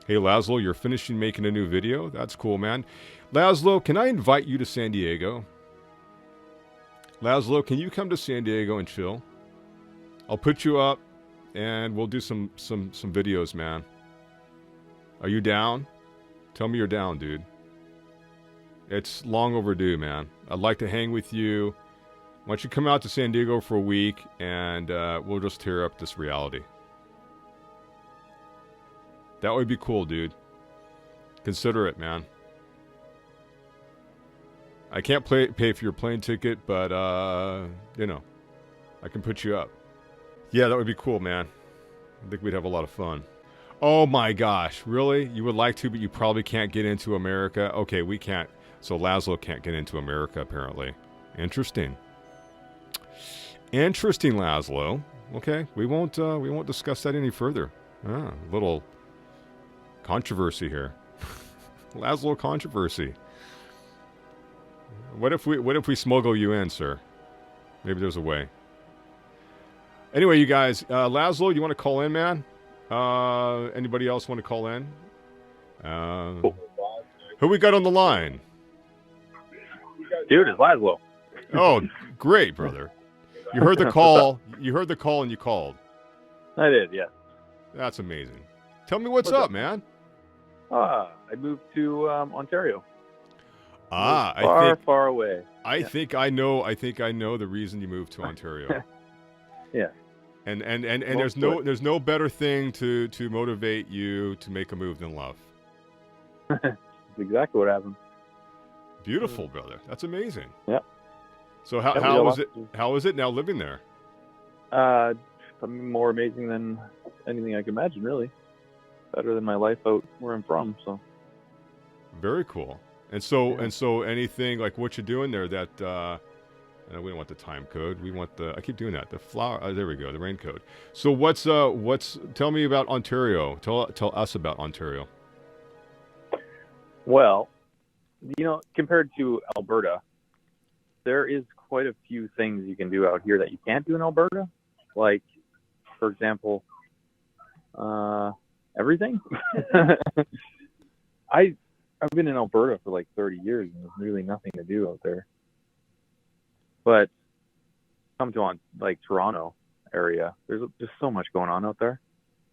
Hey, Lazlo, you're finishing making a new video? That's cool, man. Lazlo, can I invite you to San Diego? Lazlo, can you come to San Diego and chill? I'll put you up, and we'll do some videos, man. Are you down? Tell me you're down, dude. It's long overdue, man. I'd like to hang with you. Why don't you come out to San Diego for a week, and we'll just tear up this reality. That would be cool, dude. Consider it, man. I can't pay for your plane ticket, but, you know, I can put you up. Yeah, that would be cool, man. I think we'd have a lot of fun. Oh my gosh, really? You would like to, but you probably can't get into America? Okay, we can't. So Lazlo can't get into America, apparently. Interesting. Interesting, Lazlo. Okay, we won't discuss that any further. Ah, little controversy here. Lazlo controversy. What if we smuggle you in, sir? Maybe there's a way. Anyway, you guys, Lazlo, you want to call in, man? Anybody else want to call in? Who we got on the line? Dude, it's Lazlo. Oh, great, brother. You heard the call. You heard the call and you called. I did, yeah. That's amazing. Tell me what's up, man. I moved to Ontario. Far away. I think I know the reason you moved to Ontario. Yeah. And there's no better thing to motivate you to make a move than love. That's exactly what happened. Beautiful, brother. That's amazing. Yeah. So how is it now living there? Something more amazing than anything I could imagine, really. Better than my life out where I'm from, so. Very cool. And so anything like what you're doing there that we don't want the time code. We want I keep doing that. The flower there we go, the rain code. So what's tell me about Ontario. Tell us about Ontario. Well, you know, compared to Alberta, there is quite a few things you can do out here that you can't do in Alberta. Like, for example, everything. I've been in Alberta for like 30 years, and there's really nothing to do out there. But come to like Toronto area, there's just so much going on out there.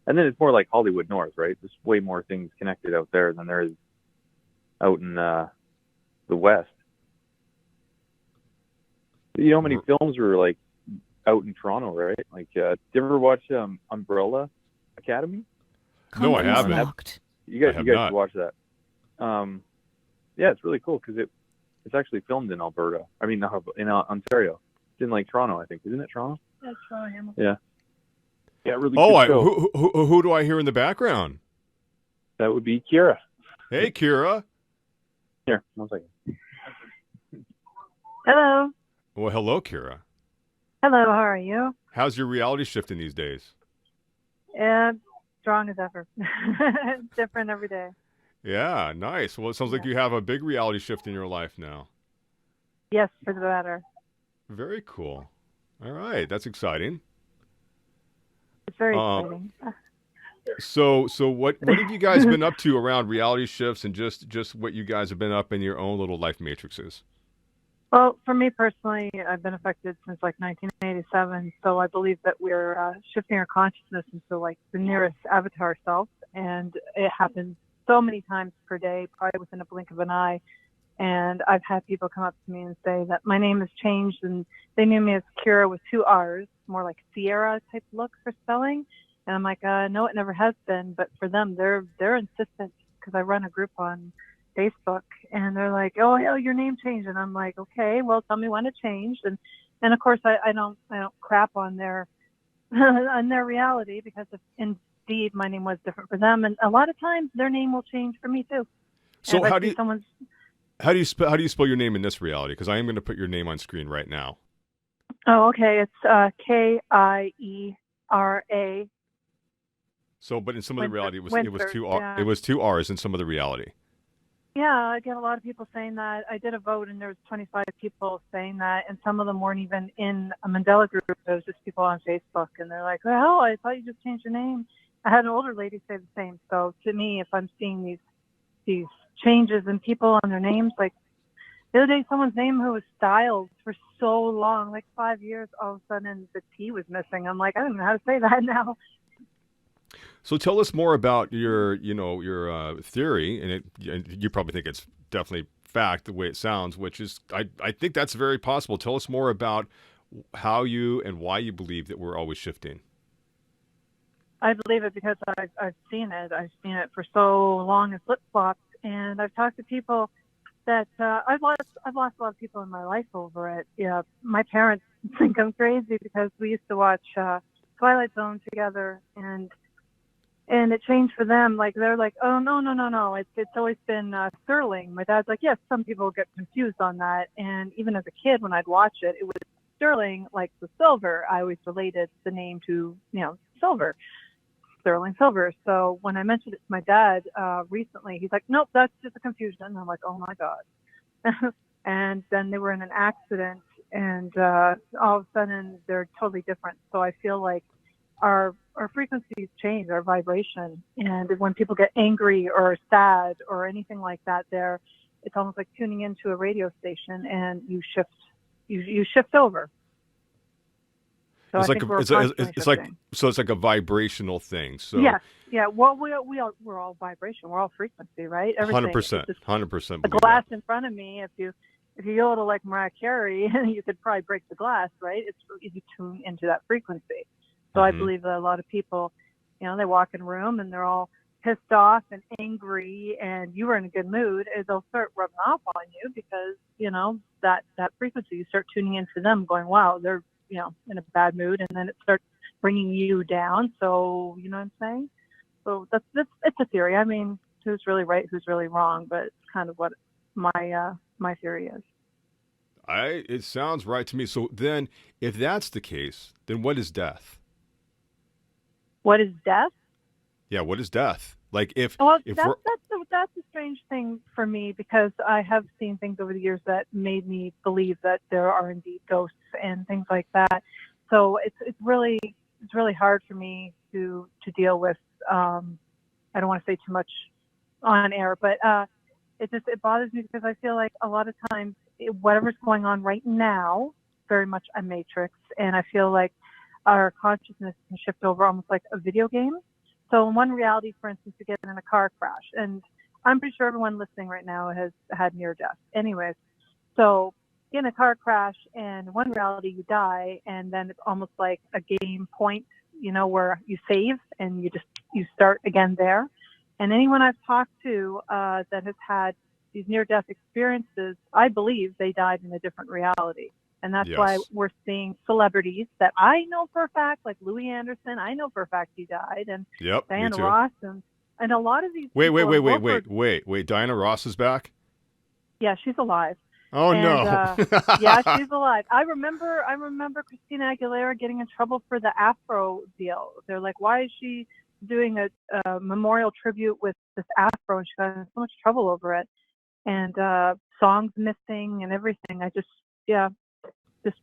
And then it's more like Hollywood North, right? There's way more things connected out there than there is out in the West. You know how many films were like out in Toronto, right? Like, did you ever watch Umbrella Academy? No, I haven't. You guys should watch that. Yeah, it's really cool because it's actually filmed in Alberta. I mean, in Ontario. It's in like Toronto, I think. Isn't it Toronto? Yeah, Toronto, Hamilton. Yeah. Yeah, really. Oh, who do I hear in the background? That would be Kiera. Hey, Kiera. Here, 1 second. Hello. Well, hello, Kiera. Hello, how are you? How's your reality shifting these days? Strong as ever. Different every day. Yeah, nice. Well, it sounds like you have a big reality shift in your life now. Yes, for the better. Very cool. All right, that's exciting. It's very exciting. So what have you guys been up to around reality shifts and just what you guys have been up in your own little life matrices? Well, for me personally, I've been affected since like 1987, so I believe that we're shifting our consciousness into like the nearest avatar self, and it happens so many times per day, probably within a blink of an eye. And I've had people come up to me and say that my name has changed, and they knew me as Kiera with 2 R's, more like Sierra type look for spelling. And I'm like, no, it never has been. But for them, they're insistent because I run a group on Facebook, and they're like, oh, your name changed. And I'm like, okay, well, tell me when it changed. And of course, I don't crap on their on their reality, because if indeed my name was different for them, and a lot of times their name will change for me too. So how do you spell your name in this reality? Because I am going to put your name on screen right now. Oh, okay. It's Kiera. So, but in some of the reality, it was 2 yeah. It was 2 R's in some of the reality. Yeah, I get a lot of people saying that. I did a vote, and there was 25 people saying that, and some of them weren't even in a Mandela group. It was just people on Facebook, and they're like, "Well, I thought you just changed your name." I had an older lady say the same. So to me, if I'm seeing these changes in people on their names, like the other day, someone's name who was styled for so long, like 5 years, all of a sudden the T was missing. I'm like, I don't know how to say that now. So tell us more about your theory, and you probably think it's definitely fact the way it sounds, which is I think that's very possible. Tell us more about how you and why you believe that we're always shifting. I believe it because I've seen it. I've seen it for so long in flip-flops, and I've talked to people that I've lost a lot of people in my life over it. Yeah, my parents think I'm crazy because we used to watch Twilight Zone together, and it changed for them. Like they're like, oh no, it's always been Sterling. My dad's like, yes, some people get confused on that, and even as a kid when I'd watch it, it was Sterling, like the silver. I always related the name to silver. Sterling Silver. So when I mentioned it to my dad recently, he's like, nope, that's just a confusion. And I'm like, oh my God. And then they were in an accident, and all of a sudden they're totally different. So I feel like our frequencies change, our vibration. And when people get angry or sad or anything like that, it's almost like tuning into a radio station, and you shift over. So it's like a vibrational thing. So yeah. Well, we're all vibration. We're all frequency, right? 100%. The glass in front of me. If you yodel like Mariah Carey, you could probably break the glass, right? It's you tune into that frequency. So I believe that a lot of people, they walk in a room and they're all pissed off and angry, and you were in a good mood, and they'll start rubbing off on you because that frequency. You start tuning into them, going, wow, they're in a bad mood, and then it starts bringing you down. So, you know what I'm saying? So it's a theory. I mean, who's really right, who's really wrong, but it's kind of what my theory is. It sounds right to me. So then, if that's the case, then what is death? What is death? Yeah, what is death? Like if that's a strange thing for me, because I have seen things over the years that made me believe that there are indeed ghosts and things like that. So it's really hard for me to deal with. I don't want to say too much on air, but it bothers me because I feel like a lot of times whatever's going on right now, very much a matrix, and I feel like our consciousness can shift over almost like a video game. So in one reality, for instance, you get in a car crash, and I'm pretty sure everyone listening right now has had near death. Anyways, so in a car crash, and in one reality you die, and then it's almost like a game point, where you save and you start again there. And anyone I've talked to that has had these near-death experiences, I believe they died in a different reality. And that's why we're seeing celebrities that I know for a fact, like Louis Anderson. I know for a fact he died, and Diana Ross, and a lot of these. Wait! Diana Ross is back? Yeah, she's alive. Oh no! Yeah, she's alive. I remember Christina Aguilera getting in trouble for the Afro deal. They're like, why is she doing a memorial tribute with this Afro? And she got in so much trouble over it, and songs missing and everything.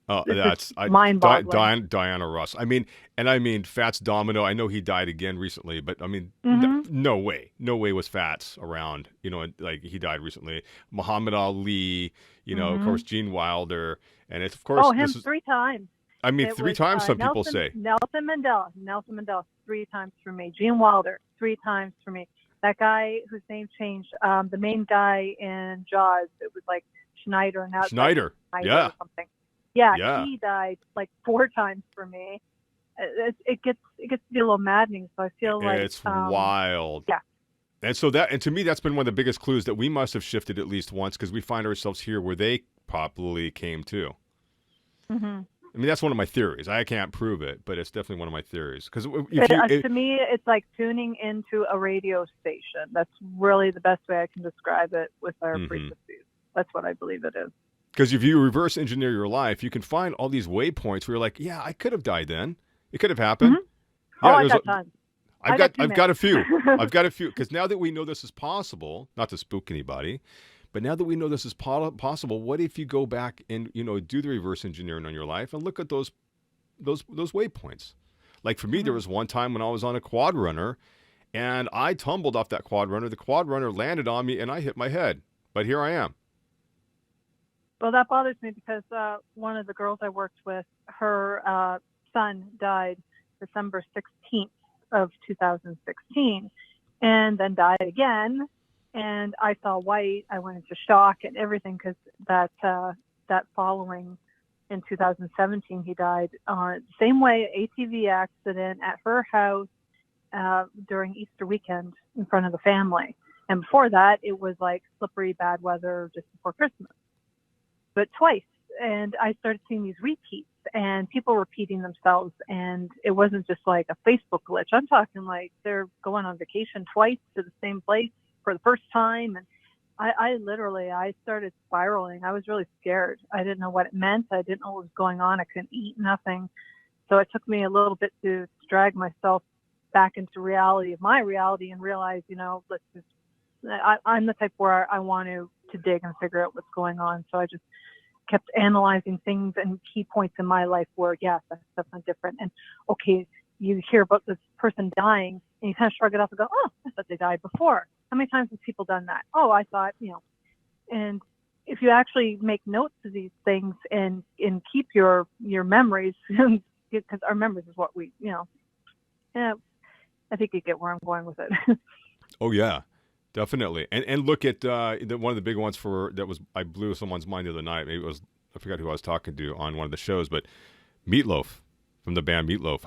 Mind-boggling. Diana Ross. I mean, Fats Domino. I know he died again recently, but I mean, no way was Fats around. Like he died recently. Muhammad Ali. Of course, Gene Wilder, and it's of course him 3 times. I mean, it 3 times. Some people say Nelson Mandela 3 times for me. Gene Wilder 3 times for me. That guy whose name changed, the main guy in Jaws. It was like Schneider. Now Schneider. Yeah. Or something. Yeah, he died like 4 times for me. It gets to be a little maddening. So I feel like it's wild. Yeah. And so and to me, that's been one of the biggest clues that we must have shifted at least once, because we find ourselves here where they probably came to. Mm-hmm. I mean, that's one of my theories. I can't prove it, but it's definitely one of my theories. Because to me, it's like tuning into a radio station. That's really the best way I can describe it with our frequencies. That's what I believe it is. Because if you reverse engineer your life, you can find all these waypoints where you're like, yeah, I could have died then. It could have happened. Mm-hmm. Yeah, I got tons. I've got a few. I've got a few. Because now that we know this is possible, not to spook anybody, but now that we know this is possible, what if you go back and do the reverse engineering on your life and look at those waypoints? Like for me, there was one time when I was on a quad runner and I tumbled off that quad runner. The quad runner landed on me and I hit my head. But here I am. Well, that bothers me because one of the girls I worked with, her son died December 16th of 2016 and then died again. And I saw white. I went into shock and everything because that following in 2017, he died same way, ATV accident at her house during Easter weekend in front of the family. And before that, it was like slippery bad weather just before Christmas. But twice. And I started seeing these repeats and people repeating themselves. And it wasn't just like a Facebook glitch. I'm talking like they're going on vacation twice to the same place for the first time. And I started spiraling. I was really scared. I didn't know what it meant. I didn't know what was going on. I couldn't eat nothing. So it took me a little bit to drag myself back into reality of my reality and realize, I'm the type where I want to dig and figure out what's going on. So I just kept analyzing things and key points in my life where, yes, that's something different. And okay, you hear about this person dying and you kind of shrug it off and go, oh, I thought they died before. How many times have people done that? Oh, I thought, and if you actually make notes of these things and keep your memories, because our memories is what we, I think you get where I'm going with it. Oh, yeah. Definitely. And look at one of the big ones I blew someone's mind the other night. Maybe it was, I forgot who I was talking to on one of the shows, but Meatloaf from the band Meatloaf.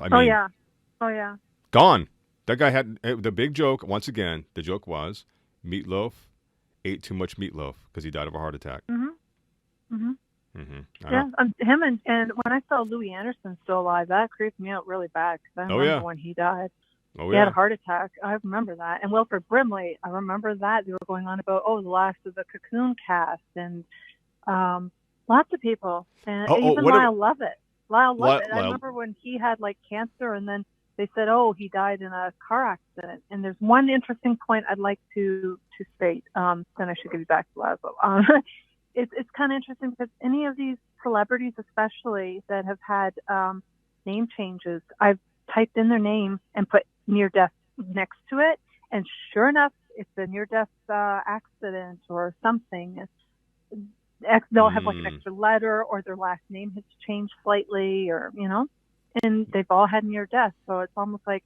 Oh, yeah. Gone. That guy had the big joke. Once again, the joke was Meatloaf ate too much meatloaf because he died of a heart attack. Yeah, him and when I saw Louis Anderson still alive, that creeped me out really bad because I remember when he died. Oh, he had a heart attack. I remember that. And Wilford Brimley, I remember that. They were going on about, the last of the Cocoon cast and lots of people. And even Lyle Lovett. Lyle Lovett. I remember when he had like cancer and then they said, he died in a car accident. And there's one interesting point I'd like to state. Then I should give you back to Lazlo. It's kind of interesting because any of these celebrities, especially that have had name changes, I've typed in their name and put near death next to it, and sure enough, it's a near death accident or something. They'll have like an extra letter, or their last name has changed slightly, or and they've all had near death. So it's almost like,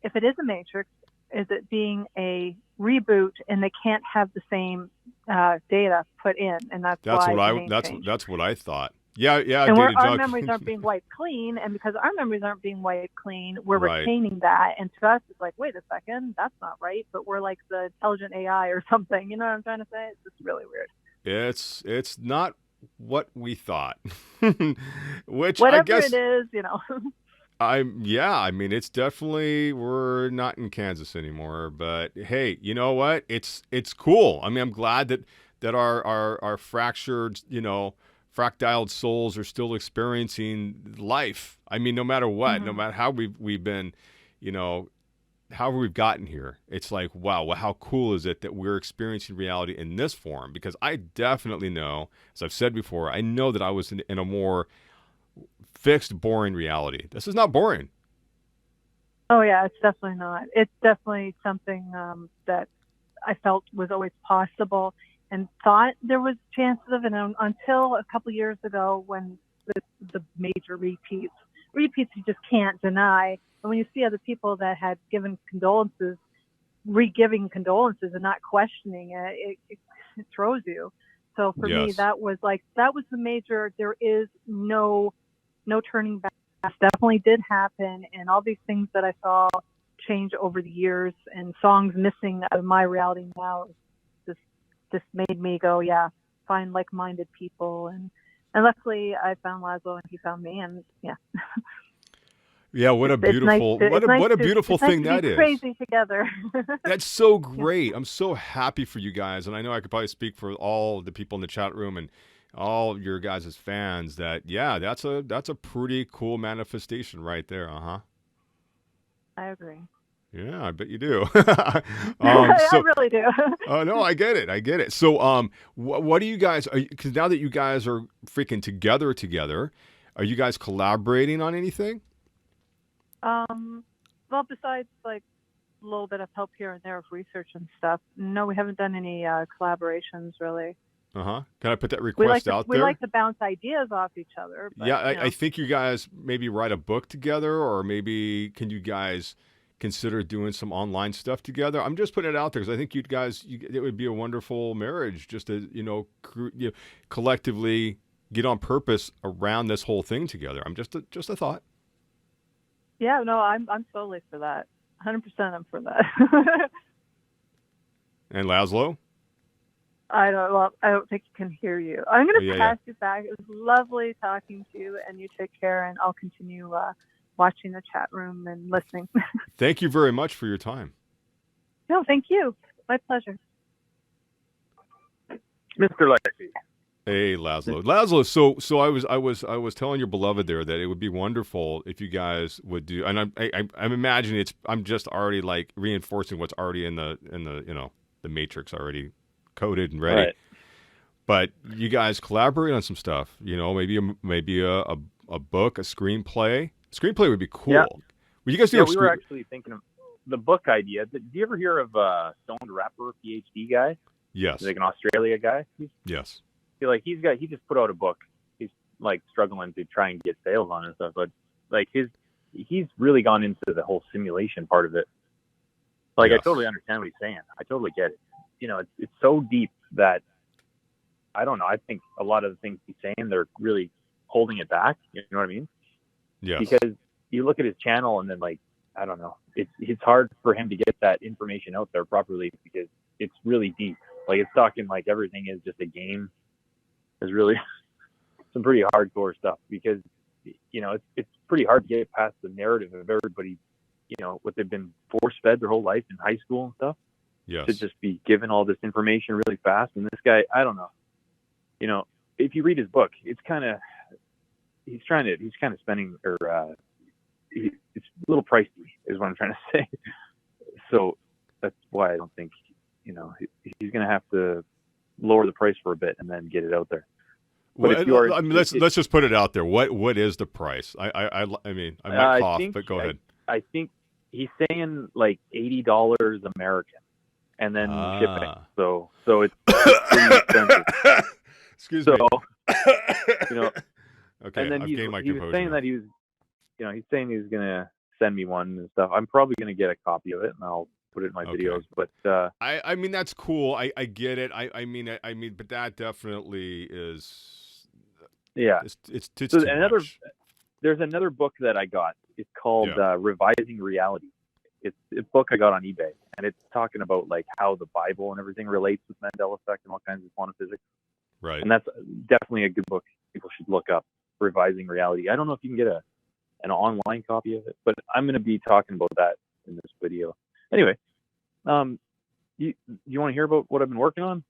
if it is a matrix, is it being a reboot, and they can't have the same data put in, and that's what I thought. Yeah. And our memories aren't being wiped clean, and because our memories aren't being wiped clean, we're retaining that. And to us, it's like, wait a second, that's not right. But we're like the intelligent AI or something. You know what I'm trying to say? It's just really weird. It's not what we thought. Which whatever I guess it is, I mean, it's definitely, we're not in Kansas anymore. But hey, you know what? It's cool. I mean, I'm glad that our fractured, fractaled souls are still experiencing life. I mean, no matter what, no matter how we've been, however we've gotten here, it's like, wow, well, how cool is it that we're experiencing reality in this form? Because I definitely know, as I've said before, I know that I was in a more fixed, boring reality. This is not boring. Oh, yeah, it's definitely not. It's definitely something that I felt was always possible and thought there was chances of it until a couple years ago when the major repeats you just can't deny. And when you see other people that had given condolences, re-giving condolences and not questioning it, it throws you. So for me, that was the major, there is no turning back. That definitely did happen. And all these things that I saw change over the years and songs missing out of my reality now just made me go, yeah, find like-minded people. And luckily I found Lazlo and he found me, and yeah. Yeah, what a beautiful thing that is. Crazy together. That's so great. I'm so happy for you guys, and I know I could probably speak for all the people in the chat room and all your guys' fans that that's a pretty cool manifestation right there. I agree. Yeah, I bet you do. I really do. Oh no, I get it. So, what do you guys? Because now that you guys are freaking together, are you guys collaborating on anything? Well, besides like a little bit of help here and there of research and stuff, no, we haven't done any collaborations really. Uh-huh. Can I put that request out We there? like to bounce ideas off each other. But, Yeah, I think you guys maybe write a book together, or maybe can you guys consider doing some online stuff together? I'm just putting it out there because I think it would be a wonderful marriage just to, collectively get on purpose around this whole thing together. I'm just a thought. Yeah, no, I'm totally for that. 100% I'm for that. And Lazlo? I don't think you can hear you. I'm going to pass you back. It was lovely talking to you, and you take care, and I'll continue watching the chat room and listening. Thank you very much for your time. No, thank you. My pleasure. Mr. Lexi. Hey, Lazlo. So I was telling your beloved there that it would be wonderful if you guys would do, and I'm imagining I'm just already like reinforcing what's already in the the matrix already coded and ready. Right. But you guys collaborate on some stuff, maybe a book, a screenplay. Screenplay would be cool. Yeah. Would you guys do we were actually thinking of the book idea. Did you ever hear of Stoned Rapper PhD guy? Yes. He's like an Australia guy. Yes. He just put out a book. He's like struggling to try and get sales on it and stuff, but like he's really gone into the whole simulation part of it. Like, yes. I totally understand what he's saying. I totally get it. It's so deep that I don't know. I think a lot of the things he's saying, they're really holding it back. You know what I mean? Yes. Because you look at his channel and then, like, I don't know. It's hard for him to get that information out there properly because it's really deep. Like, it's talking like everything is just a game. There's really some pretty hardcore stuff because, it's pretty hard to get past the narrative of everybody, what they've been force-fed their whole life in high school and stuff. Yes. To just be given all this information really fast. And this guy, I don't know. If you read his book, it's kind of spending, it's a little pricey is what I'm trying to say. So that's why I don't think, he's going to have to lower the price for a bit and then get it out there. But let's just put it out there. What is the price? I mean, I might cough, but go ahead. I think he's saying like $80 American, and then shipping. So it's pretty expensive. Excuse me. Okay, and then I've gained my composure. He was saying that he was, he's saying he was gonna send me one and stuff. I'm probably gonna get a copy of it and I'll put it in my videos. But I mean that's cool. I get it. I mean, but that definitely is. Yeah, it's so too much. There's another book that I got. It's called Revising Reality. It's a book I got on eBay, and it's talking about like how the Bible and everything relates with Mandela Effect and all kinds of quantum physics. Right. And that's definitely a good book. People should look up Revising Reality. I don't know if you can get an online copy of it, but I'm going to be talking about that in this video. Anyway, you want to hear about what I've been working on?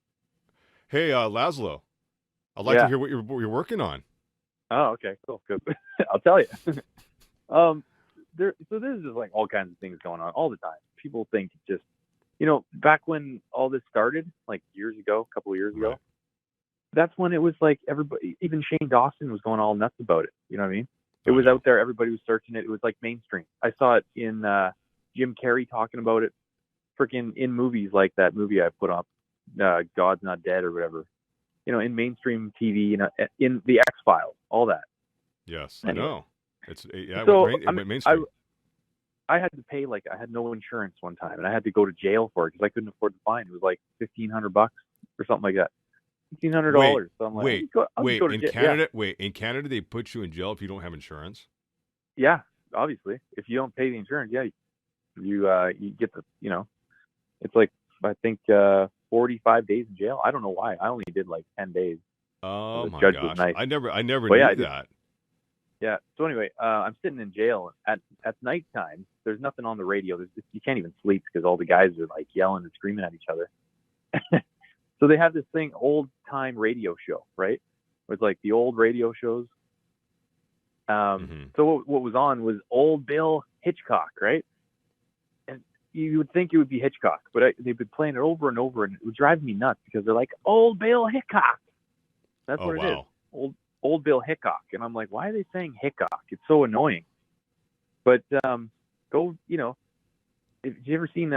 Hey, Lazlo, I'd like to hear what you're working on. Oh, okay, cool, good. I'll tell you. So there's just like all kinds of things going on all the time. People think just, back when all this started, like a couple of years ago, that's when it was like everybody, even Shane Dawson was going all nuts about it. You know what I mean? It was out there. Everybody was searching it. It was like mainstream. I saw it in Jim Carrey talking about it, freaking in movies like that movie I put up, God's Not Dead or whatever. In mainstream TV, in the X-Files, all that. Yes, anyway. I know. It's it went mainstream. I had to pay I had no insurance one time, and I had to go to jail for it because I couldn't afford the fine. It was like $1,500 or something like that. $1,500. So I'm like, wait. In Canada, in Canada, they put you in jail if you don't have insurance. Yeah, obviously, if you don't pay the insurance, you get the it's like I think 45 days in jail. I don't know why. I only did like 10 days. Oh my judge gosh! was nice. I never knew that. Yeah. So anyway, I'm sitting in jail at nighttime. There's nothing on the radio. You can't even sleep because all the guys are like yelling and screaming at each other. So they have this thing, old time radio show, right? It's like the old radio shows. So what was on was Old Bill Hitchcock, right? And you would think it would be Hitchcock, but they've been playing it over and over, and it would drive me nuts because they're like, Old Bill Hickok. That's what it is. Old Bill Hickok. And I'm like, why are they saying Hickok? It's so annoying. But go, have you ever seen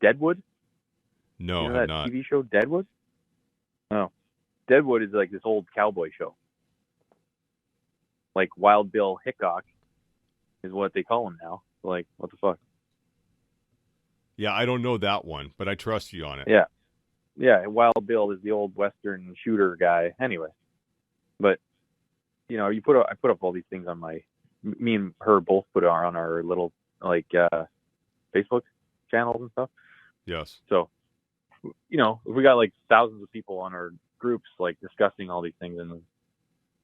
Deadwood? No, You know I have that not. TV show Deadwood? Oh, Deadwood is like this old cowboy show. Like Wild Bill Hickok is what they call him now. Like, what the fuck? Yeah, I don't know that one, but I trust you on it. Yeah. Yeah, Wild Bill is the old Western shooter guy. Anyway, but I put up all these things on me and her both put it on our little like Facebook channels and stuff. Yes. So, we got like thousands of people on our groups like discussing all these things, and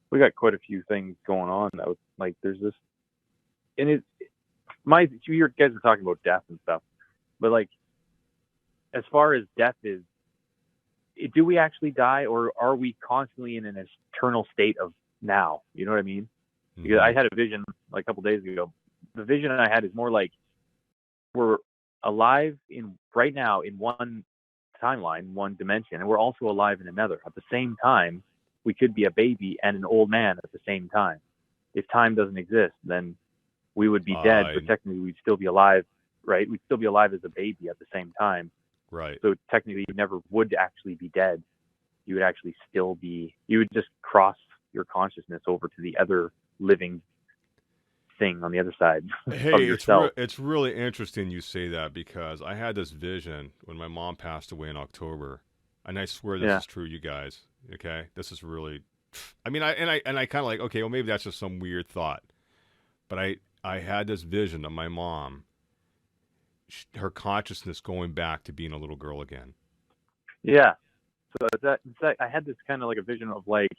we got quite a few things going on. That was like, there's this, and you guys were talking about death and stuff, but like, as far as death is, do we actually die, or are we constantly in an eternal state of now? You know what I mean? Because I had a vision like a couple days ago. The vision I had is more like we're alive right now in one timeline, one dimension, and we're also alive in another. At the same time, we could be a baby and an old man at the same time. If time doesn't exist, then we would be dead, but technically we'd still be alive, right? We'd still be alive as a baby at the same time. Right. So technically you never would actually be dead. You would actually still be, you would just cross your consciousness over to the other living thing on the other side of yourself. It's really interesting you say that, because I had this vision when my mom passed away in October, and I swear this is true, you guys. Okay, this is really, I mean, I kind of like, okay, well maybe that's just some weird thought, but I had this vision of my mom, her consciousness going back to being a little girl again. Yeah. So I had this kind of like a vision of like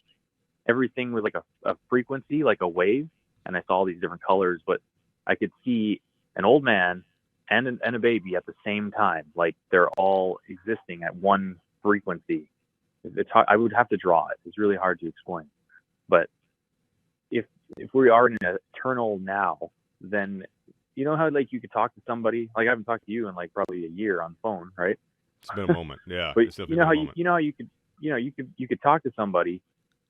everything was like a frequency, like a wave, and I saw all these different colors, but I could see an old man and a baby at the same time. Like they're all existing at one frequency. It's hard, I would have to draw it. It's really hard to explain. But if we are in an eternal now, then you know how like you could talk to somebody, like I haven't talked to you in like probably a year on phone, right? It's been a moment, yeah. But you know how you could talk to somebody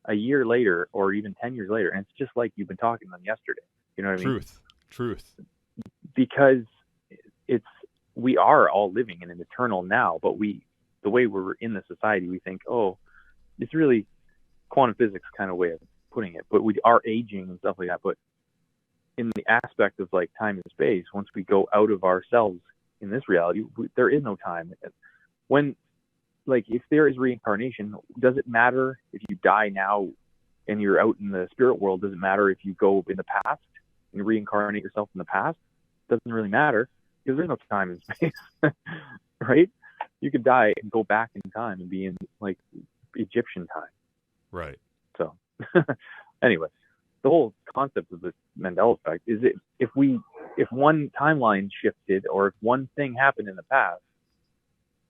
a year later or even 10 years later, and it's just like you've been talking to them yesterday. You know what I mean? Truth. Because we are all living in an eternal now, but the way we're in the society, we think, oh, it's really quantum physics kind of way of putting it, but we are aging and stuff like that. But in the aspect of like time and space, once we go out of ourselves in this reality, there is no time. When, like, if there is reincarnation, does it matter if you die now and you're out in the spirit world? Does it matter if you go in the past and reincarnate yourself in the past? Doesn't really matter, because there's no time and space, right? You could die and go back in time and be in like Egyptian time. Right. So anyway, the whole concept of the Mandela effect is if one timeline shifted, or if one thing happened in the past,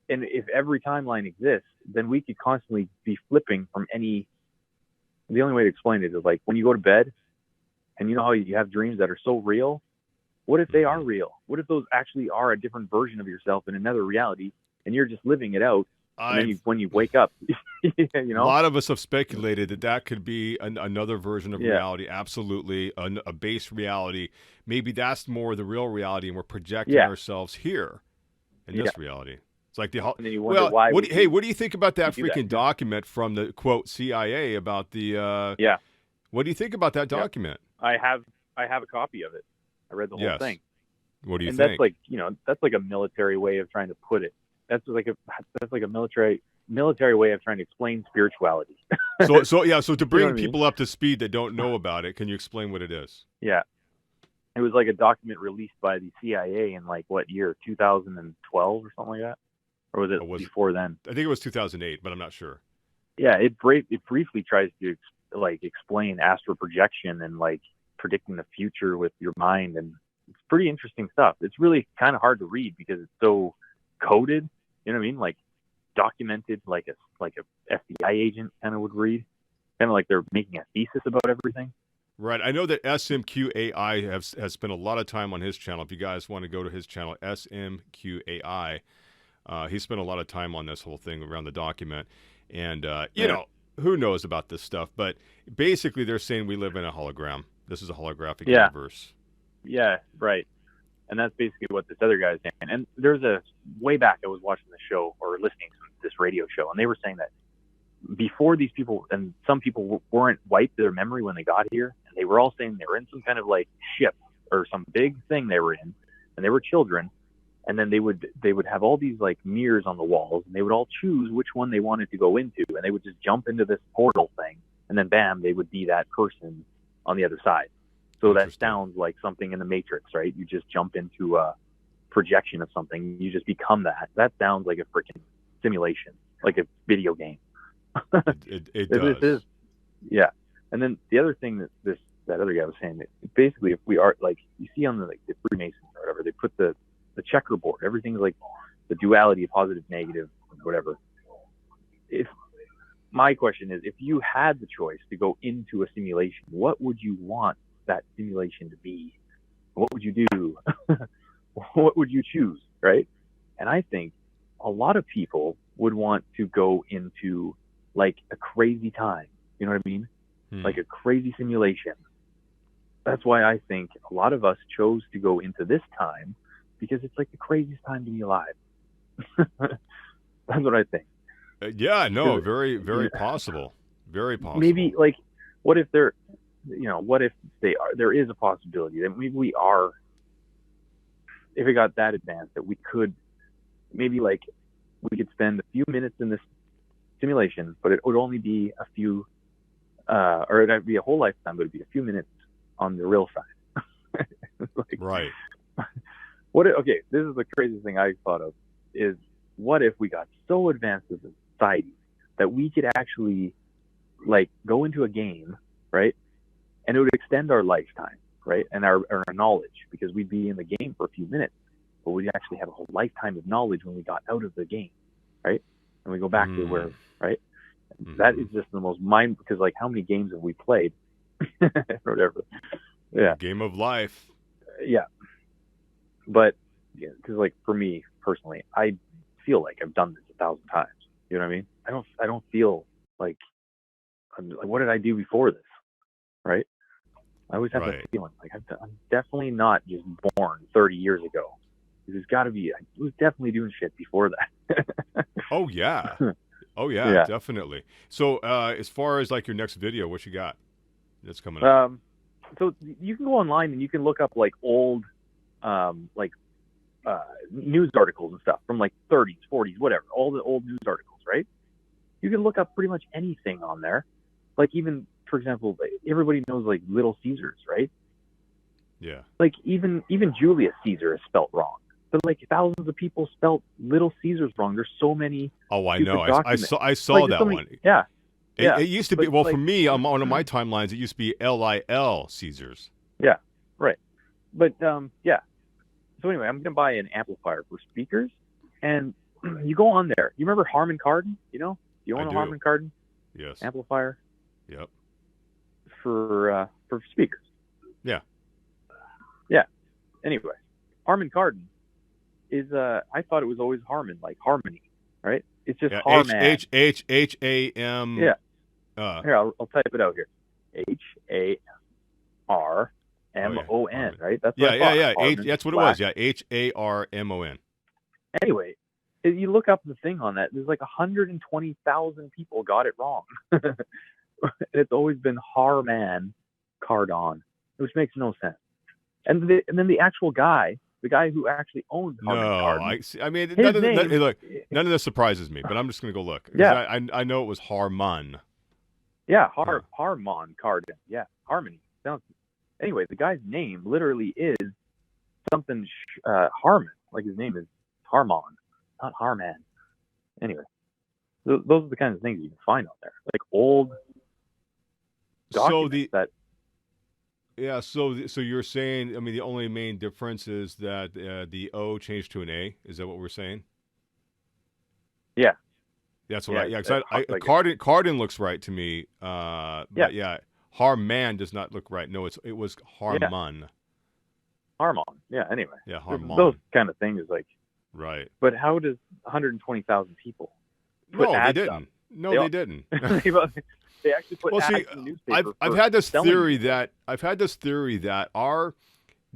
and if every timeline exists, then we could constantly be flipping from any. The only way to explain it is like when you go to bed, and you know how you have dreams that are so real. What if they are real? What if those actually are a different version of yourself in another reality, and you're just living it out? And then when you wake up, you know, a lot of us have speculated that could be another version of reality. Absolutely, a base reality. Maybe that's more the real reality, and we're projecting ourselves here in this reality. It's like and then you wonder why. What do you think about that freaking document from the quote CIA about the? What do you think about that document? I have a copy of it. I read the whole thing. What do you think? That's like, that's like a military way of trying to put it. That's like a military way of trying to explain spirituality. So to bring people up to speed that don't know about it, can you explain what it is? Yeah. It was like a document released by the CIA in like what year? 2012 or something like that? Or was it before then? I think it was 2008, but I'm not sure. Yeah, it briefly tries to like explain astral projection and like predicting the future with your mind, and it's pretty interesting stuff. It's really kind of hard to read because it's so coded. You know what I mean? Like documented, like a FBI agent kind of would read, kind of like they're making a thesis about everything. Right. I know that SMQAI has spent a lot of time on his channel. If you guys want to go to his channel, SMQAI, he spent a lot of time on this whole thing around the document. And, you know, who knows about this stuff? But basically they're saying we live in a hologram. This is a holographic universe. Yeah, right. And that's basically what this other guy is saying. And there's a way back I was watching the show or listening to this radio show, and they were saying that before these people, and some people weren't wiped their memory when they got here, and they were all saying they were in some kind of like ship or some big thing they were in, and they were children, and then they would have all these like mirrors on the walls, and they would all choose which one they wanted to go into, and they would just jump into this portal thing, and then bam, they would be that person on the other side. So that sounds like something in the Matrix, right? You just jump into a projection of something. You just become that. That sounds like a freaking simulation, like a video game. It does. Yeah. And then the other thing that other guy was saying, that basically if we are, like, you see on the Freemasons or whatever, they put the checkerboard. Everything's like the duality of positive, negative, whatever. My question is, if you had the choice to go into a simulation, what would you want that simulation to be? What would you do? What would you choose, right? And I think a lot of people would want to go into like a crazy time. You know what I mean? Like a crazy simulation. That's why I think a lot of us chose to go into this time, because it's like the craziest time to be alive. That's what I think. Yeah, no, very, very possible. Very possible. Maybe like, what if there is a possibility that maybe we are, if it got that advanced, that we could maybe like, we could spend a few minutes in this simulation, but it would only be a few, or it'd be a whole lifetime, but it'd be a few minutes on the real side. Like, right. Okay, this is the craziest thing I thought of, is what if we got so advanced as a society that we could actually like go into a game, right? And it would extend our lifetime, right? And our knowledge, because we'd be in the game for a few minutes, but we'd actually have a whole lifetime of knowledge when we got out of the game, right? And we go back to where, right? That is just the most because like, how many games have we played? Or whatever. Yeah. Game of life. Yeah. But yeah, because like for me personally, I feel like I've done this 1,000 times. You know what I mean? I don't feel like, what did I do before this? Right? I always have that feeling like I'm definitely not just born 30 years ago. There's got to be. I was definitely doing shit before that. Oh yeah. Oh yeah, definitely. So as far as like your next video, what you got that's coming up? So you can go online and you can look up like old, news articles and stuff from like 30s, 40s, whatever. All the old news articles, right? You can look up pretty much anything on there. Like even, for example, everybody knows like Little Caesars, right? Yeah. Like even Julius Caesar is spelt wrong. But like thousands of people spelt Little Caesars wrong. There's so many. Oh, I know. I saw like, that one. Yeah. It used to be, well, for me, on one of my timelines, it used to be LIL Caesars. Yeah, right. But, yeah. So anyway, I'm going to buy an amplifier for speakers, and you go on there. You remember Harman Kardon? You know? You own a Harman Kardon? Yes. Amplifier? Yep. For speakers. Yeah. Yeah. Anyway, Harman Kardon is, I thought it was always Harman, like harmony, right? It's just Harman. H-A-M. Yeah. Here, I'll type it out here. H-A-R-M-O-N, right? That's what yeah. That's what it was. Yeah, H-A-R-M-O-N. Anyway, if you look up the thing on that, there's like 120,000 people got it wrong. It's always been Harman Kardon, which makes no sense. And then the actual guy, the guy who actually owns Harman Kardon. I mean, none of this surprises me, but I'm just going to go look. Yeah. I know it was Harman. Yeah, Harman Kardon. Yeah, harmony. Anyway, the guy's name literally is something Harman. Like his name is Harman, not Harman. Anyway, those are the kinds of things you can find out there, like old documents that. Yeah, so you're saying, I mean, the only main difference is that the O changed to an A. Is that what we're saying? Yeah. That's what Kardon looks right to me. But yeah, Harman does not look right. No, it was Harman. Yeah. Harman. Yeah, anyway. Yeah, Harman. Those kind of things, like. Right. But how does 120,000 people put ads didn't. Up? No, they didn't. They actually put ads in the newspaper. I've had this theory that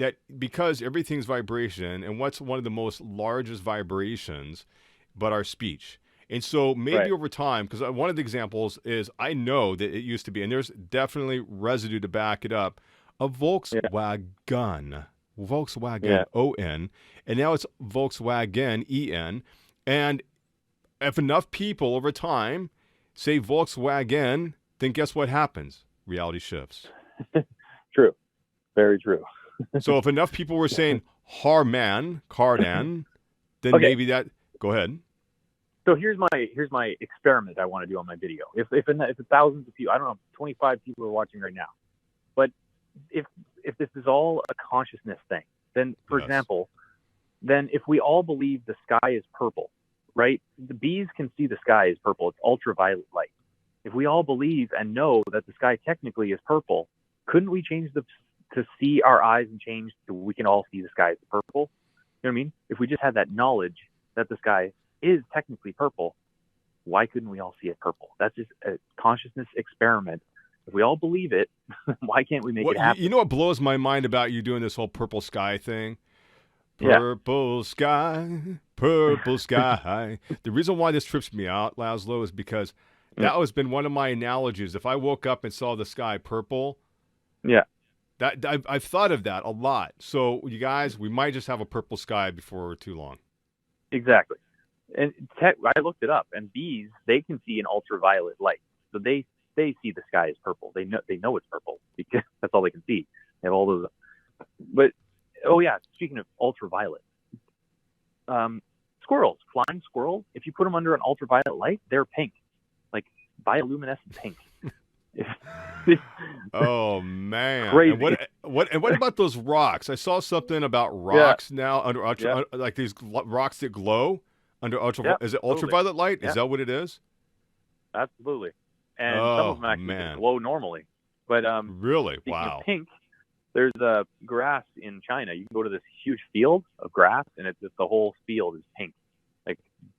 that because everything's vibration, and what's one of the most largest vibrations, but our speech. And so maybe over time, because one of the examples is I know that it used to be, and there's definitely residue to back it up, a Volkswagen, O-N, and now it's Volkswagen, E-N. And if enough people over time say Volkswagen, then guess what happens? Reality shifts. True. Very true. So if enough people were saying Harman, Cardan, then maybe that, go ahead. So here's my experiment I want to do on my video. If thousands of people, I don't know, 25 people are watching right now, but if this is all a consciousness thing, then for example, then if we all believe the sky is purple, right? The bees can see the sky is purple. It's ultraviolet light. If we all believe and know that the sky technically is purple, couldn't we change to see our eyes and change so we can all see the sky as purple? You know what I mean? If we just had that knowledge that the sky is technically purple, why couldn't we all see it purple? That's just a consciousness experiment. If we all believe it, why can't we make it happen? You know what blows my mind about you doing this whole purple sky thing? Purple sky, purple sky. The reason why this trips me out, Lazlo, is because that has been one of my analogies. If I woke up and saw the sky purple, that I've thought of that a lot. So you guys, we might just have a purple sky before too long. Exactly. And I looked it up, and bees, they can see an ultraviolet light, so they see the sky as purple. They know it's purple because that's all they can see. They have all those. But speaking of ultraviolet, squirrels, flying squirrels, if you put them under an ultraviolet light, they're pink, like bioluminescent pink. Oh man! Crazy. And what about those rocks? I saw something about rocks now under like these rocks that glow under ultraviolet. Is it ultraviolet light? Is that what it is? Absolutely. And some of them actually just glow normally. But really, wow. Pink. There's a grass in China. You can go to this huge field of grass, and it's just the whole field is pink,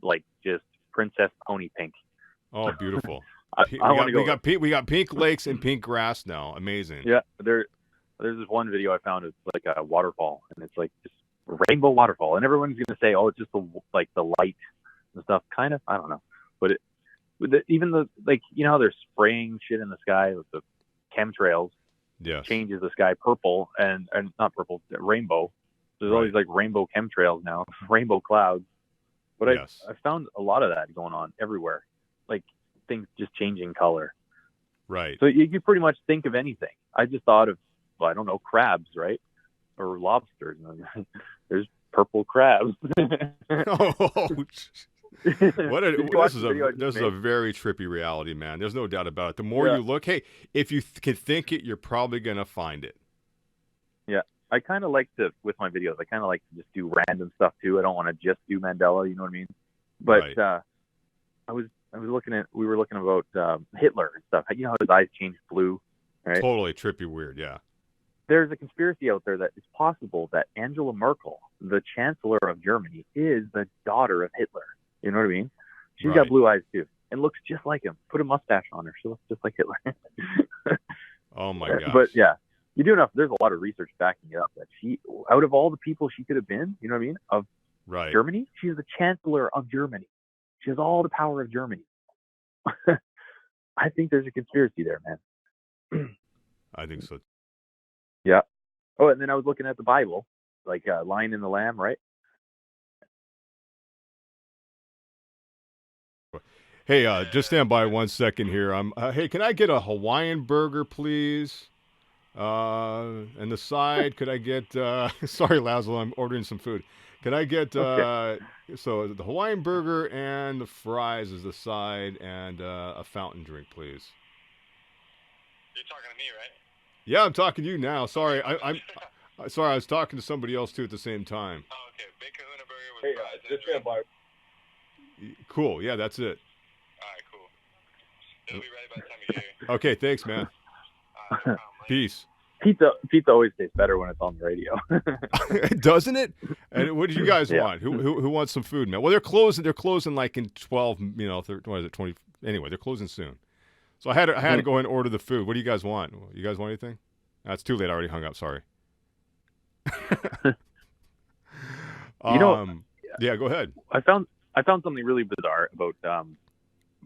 like just princess pony pink. Oh, beautiful. We got pink lakes and pink grass now. Amazing. Yeah, there's this one video I found. It's like a waterfall, and it's like this rainbow waterfall, and everyone's gonna say, "Oh, it's just the light and stuff." Kind of, I don't know, but even how they're spraying shit in the sky with the chemtrails. Yes. Changes the sky purple and not purple, rainbow. There's all these like rainbow chemtrails now, rainbow clouds. But I found a lot of that going on everywhere, like things just changing color. Right. So you can pretty much think of anything. I just thought of, I don't know, crabs, right? Or lobsters. There's purple crabs. This is a very trippy reality, man. There's no doubt about it. The more you look, hey, if you can think it, you're probably gonna find it. Yeah, I kind of like to, with my videos, I kind of like to just do random stuff too. I don't want to just do Mandela, you know what I mean? But we were looking about Hitler and stuff. You know how his eyes changed blue, right? Totally trippy, weird, yeah. There's a conspiracy out there that it's possible that Angela Merkel, the Chancellor of Germany, is the daughter of Hitler. You know what I mean? She's got blue eyes too, and looks just like him. Put a mustache on her; she looks just like Hitler. Oh my god! But yeah, you do enough. There's a lot of research backing it up that she, out of all the people she could have been, you know what I mean, of Germany, she's the Chancellor of Germany. She has all the power of Germany. I think there's a conspiracy there, man. I think so. Yeah. Oh, and then I was looking at the Bible, like Lion and the Lamb, right? Hey, just stand by 1 second here. Hey, can I get a Hawaiian burger, please? And the side, could I get? Sorry, Lazlo, I'm ordering some food. Can I get? So the Hawaiian burger and the fries is the side, and a fountain drink, please. You're talking to me, right? Yeah, I'm talking to you now. Sorry, I'm sorry. I was talking to somebody else too at the same time. Oh, okay. Big Kahuna burger with fries. Just stand by. Cool. Yeah, that's it. All right, cool. It'll be ready by the time you get here. Okay, thanks, man. No problem, Peace. Pizza always tastes better when it's on the radio. Doesn't it? And what do you guys want? Who wants some food, man? Well, they're closing. They're closing like in 12. You know, 30, what is it? 20. Anyway, they're closing soon. So I had to go and order the food. What do you guys want? You guys want anything? That's too late. I already hung up. Sorry. You know, Yeah, go ahead. I found something really bizarre about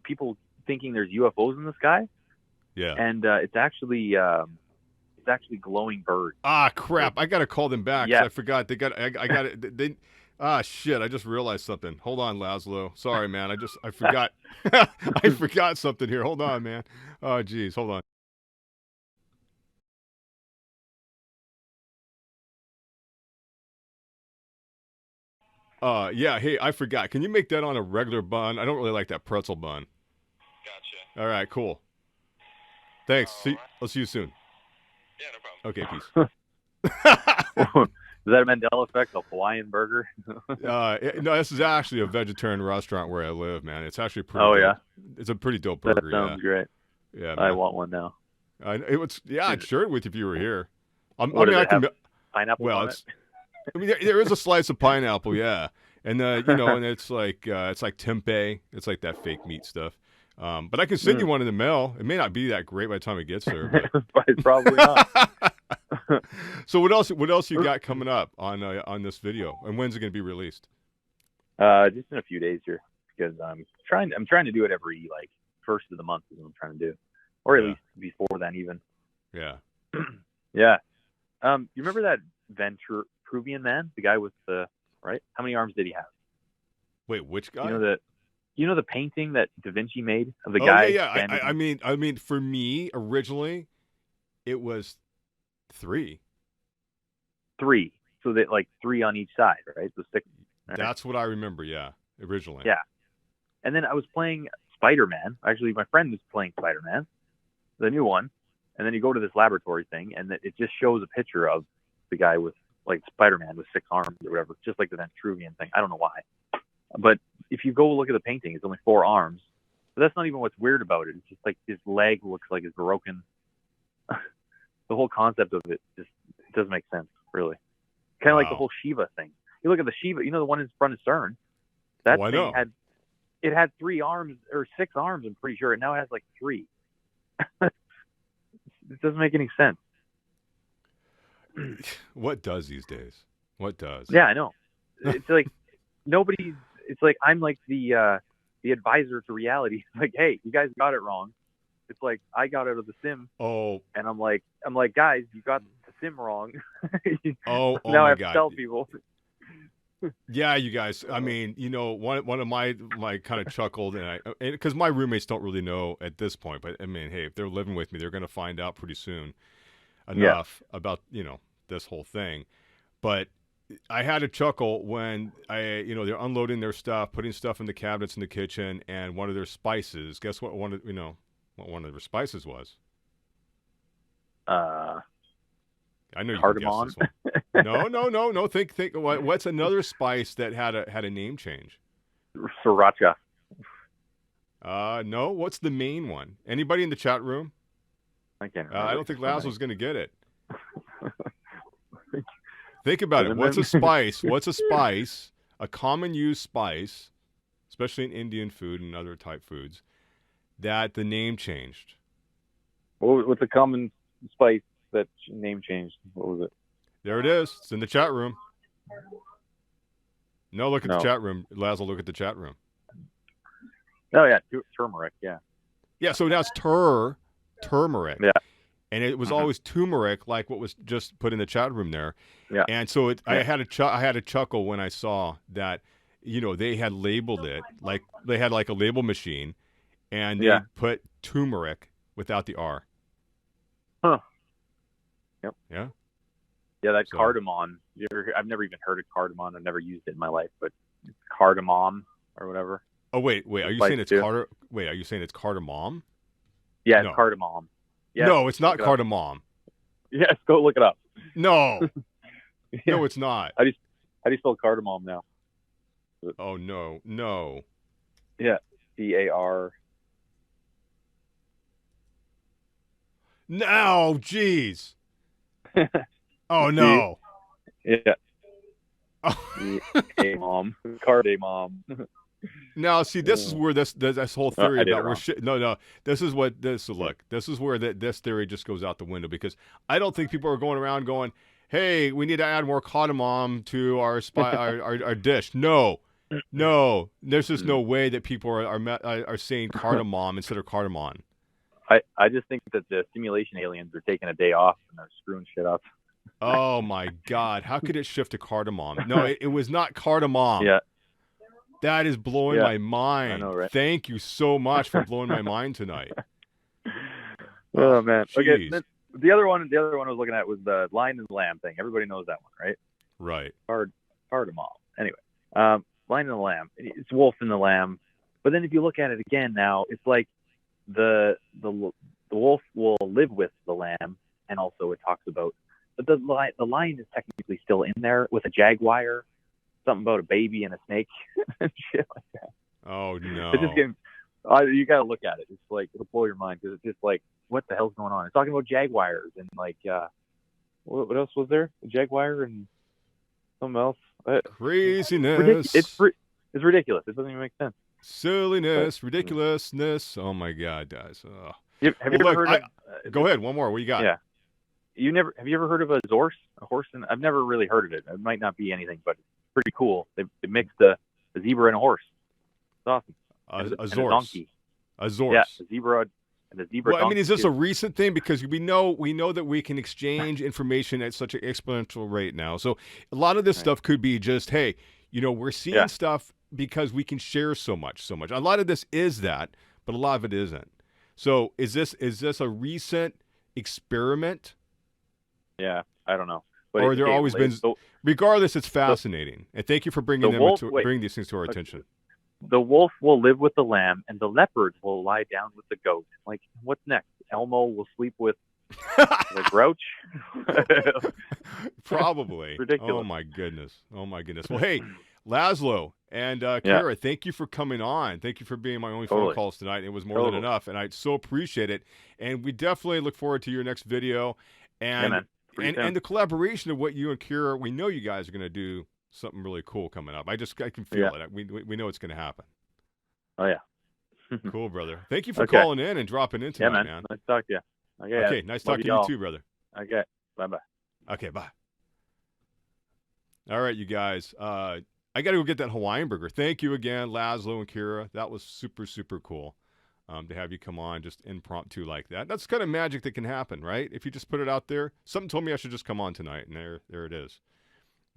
people thinking there's UFOs in the sky, Yeah. and it's actually glowing birds. Ah, crap! I gotta call them back. 'Cause Yeah. I forgot. They got. I got it. They. Ah, shit! I just realized something. Hold on, Lazlo. Sorry, man. I forgot. I forgot something here. Hold on, man. Oh, geez. Hold on. Yeah. Hey, I forgot. Can you make that on a regular bun? I don't really like that pretzel bun. Gotcha. All right. Cool. Thanks. All See. right. I'll see you soon. Yeah, no problem. Okay. Peace. Is that a Mandela Effect? A Hawaiian burger? No, this is actually a vegetarian restaurant where I live, man. It's actually pretty. Oh, dope. yeah? It's a pretty dope That burger. sounds great. Yeah. I Man. want one now. I'd share it with you if you were here. What does it have? Pineapple Well, on it's. I mean, there is a slice of pineapple, yeah, and you know, and it's like tempeh. It's like that fake meat stuff. But I can send you one in the mail. It may not be that great by the time it gets there. But probably not. So what else? What else you got coming up on this video? And when's it going to be released? Just in a few days here, because I'm trying to do it every first of the month is what I'm trying to do, or at least before then even. Yeah. Yeah. You remember that Vitruvian man, the guy with the right? How many arms did he have? Wait, which guy? You know the painting that Da Vinci made of the Oh, guy. yeah. I mean, for me originally, it was 3. 3. So that like 3 on each side, right? So 6. Right? That's what I remember. Yeah, originally. Yeah. And then I was playing Spider-Man. Actually, my friend was playing Spider-Man, the new one. And then you go to this laboratory thing, and it just shows a picture of the guy with like Spider-Man with 6 arms or whatever, just like the Vitruvian thing. I don't know why, but if you go look at the painting, it's only 4 arms. But that's not even what's weird about it. It's just like his leg looks like it's broken. The whole concept of it just doesn't make sense, really. Kind of like the whole Shiva thing. You look at the Shiva, you know, the one in front of CERN. That thing had 3 arms or 6 arms. I'm pretty sure. It now has like 3. It doesn't make any sense. What does these days? What does? Yeah, I know. It's like nobody's. It's like I'm like the advisor to reality. Like, hey, you guys got it wrong. It's like I got out of the sim. Oh. And I'm like, guys, you got the sim wrong. Oh now my I have God. to tell people. Yeah, you guys. I mean, you know, one of my kind of chuckled, and because my roommates don't really know at this point, but I mean, hey, if they're living with me, they're going to find out pretty soon enough about this whole thing. But I had a chuckle when they're unloading their stuff, putting stuff in the cabinets in the kitchen, and one of their spices. Guess what? What one of their spices was? I know you can Cardamom. guess this one. No. Think. What's another spice that had a name change? Sriracha. No. What's the main one? Anybody in the chat room? I can't remember. I don't think Lazlo's going to get it. Think about it. What's a spice? What's a spice? A common used spice, especially in Indian food and other type foods, that the name changed. What's a common spice that name changed? What was it? There it is. It's in the chat room. No, look at the chat room. Lazlo, look at the chat room. Oh, yeah. Turmeric, yeah. Yeah, so now it's turmeric. Yeah. And it was always turmeric, like what was just put in the chat room there. Yeah. And so I had a chuckle when I saw that, they had labeled it, like they had like a label machine, and they put turmeric without the R. Huh. Yep. Yeah. Yeah, that cardamom. I've never even heard of cardamom. I've never used it in my life, but it's cardamom or whatever. Oh wait, are you saying it's Wait, are you saying it's cardamom? Yeah, it's cardamom. Yeah, no, it's not cardamom. Yes, go look it up. No. No, it's not. How do you spell cardamom now? Oh no. Yeah, CAR. No, jeez. Oh no. Yeah. Mom. Cardamom. Now, see, this is where this whole theory about this is where this theory just goes out the window, because I don't think people are going around going, hey, we need to add more cardamom to our dish. No, no, there's just no way that people are saying cardamom instead of cardamom. I just think that the simulation aliens are taking a day off and they're screwing shit up. Oh my God, how could it shift to cardamom? No, it was not cardamom. Yeah. That is blowing my mind. I know, right? Thank you so much for blowing my mind tonight. Oh man. Okay. Jeez. The other one I was looking at was the lion and the lamb thing. Everybody knows that one, right? Right. Cardamom. Anyway, lion and the lamb. It's wolf and the lamb. But then if you look at it again now, it's like the wolf will live with the lamb, and also it talks about the lion is technically still in there with a jaguar, something about a baby and a snake and shit like that. Oh no! It's just getting. You got to look at it. It's like it'll blow your mind because it's just like, what the hell's going on? It's talking about jaguars and like what else was there? A jaguar and something else. Craziness. It's ridiculous. It doesn't even make sense. Silliness, ridiculousness. Oh my God, guys. Have you ever heard of? Go ahead. One more. What you got? Yeah. Have you ever heard of a zorse? A horse? And I've never really heard of it. It might not be anything, but it's pretty cool. They mixed a zebra and a horse. It's awesome. A zorse. And a donkey. A zorse. Yeah, a zebra and a zebra. Well, donkey. I mean, is this a recent thing? Because we know that we can exchange information at such an exponential rate now. So a lot of this stuff could be just, hey, we're seeing stuff because we can share so much. A lot of this is that, but a lot of it isn't. So is this a recent experiment? Yeah, I don't know. But or there always been. Regardless, it's fascinating, and thank you for bringing bring these things to our attention. The wolf will live with the lamb, and the leopard will lie down with the goat. Like, what's next? Elmo will sleep with the grouch? Probably. Ridiculous. Oh, my goodness. Well, hey, Lazlo and Kiera, thank you for coming on. Thank you for being my only phone calls tonight. It was more than enough, and I so appreciate it. And we definitely look forward to your next video. And and the collaboration of what you and Kiera, we know you guys are going to do something really cool coming up. I can feel it. We know it's going to happen. Oh, yeah. Cool, brother. Thank you for calling in and dropping in tonight, man. Nice to talk to you. Okay, nice talking to you too, brother. Okay, bye-bye. Okay, bye. All right, you guys. I got to go get that Hawaiian burger. Thank you again, Lazlo and Kiera. That was super, super cool to have you come on just impromptu like that. That's kind of magic that can happen, right? If you just put it out there. Something told me I should just come on tonight, and there it is.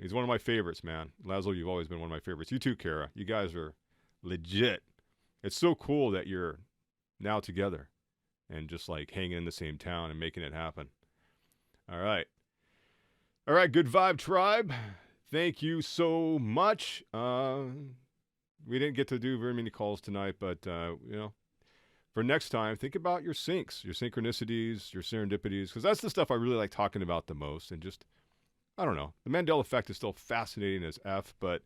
He's one of my favorites, man. Lazlo, you've always been one of my favorites. You too, Kiera. You guys are legit. It's so cool that you're now together and just like hanging in the same town and making it happen. All right. All right, Good Vibe Tribe. Thank you so much. We didn't get to do very many calls tonight, but, for next time, think about your syncs, your synchronicities, your serendipities, because that's the stuff I really like talking about the most. And just, I don't know, the Mandela Effect is still fascinating as F, but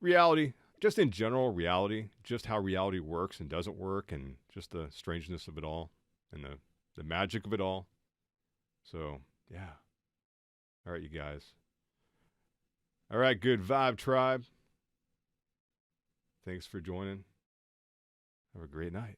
reality, just in general, reality, just how reality works and doesn't work, and just the strangeness of it all, and the magic of it all. So, yeah. All right, you guys. All right, Good Vibe Tribe. Thanks for joining. Have a great night.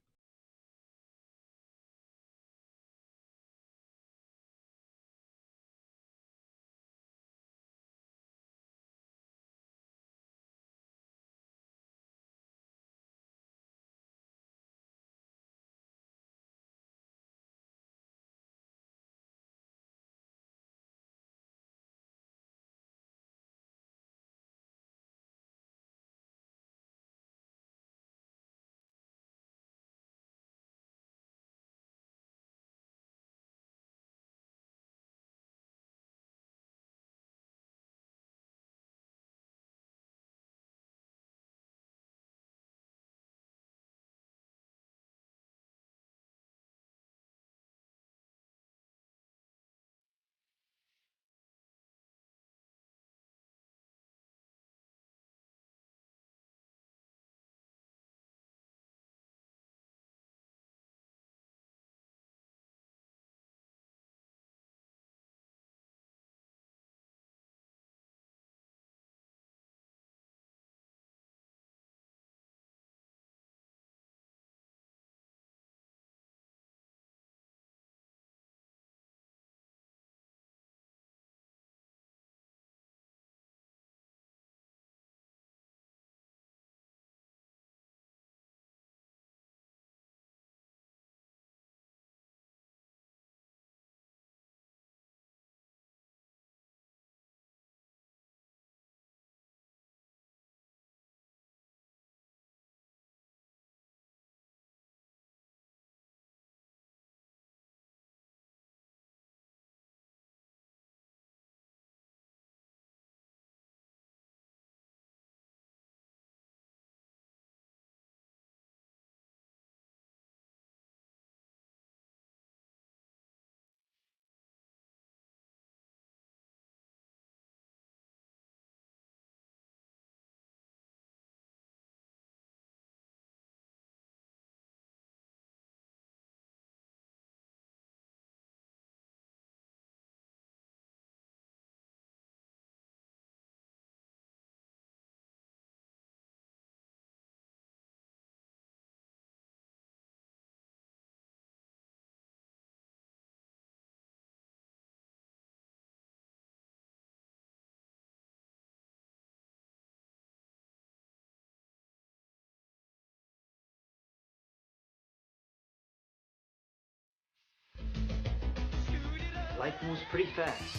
Life moves pretty fast.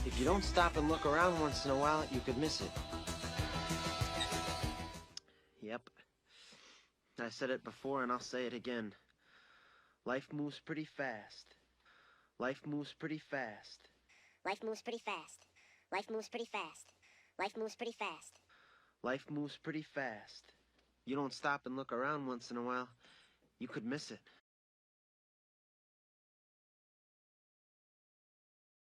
If you don't stop and look around once in a while, you could miss it. Yep. I said it before and I'll say it again. Life moves pretty fast. Life moves pretty fast. Life moves pretty fast. Life moves pretty fast. Life moves pretty fast. Life moves pretty fast. You don't stop and look around once in a while, you could miss it.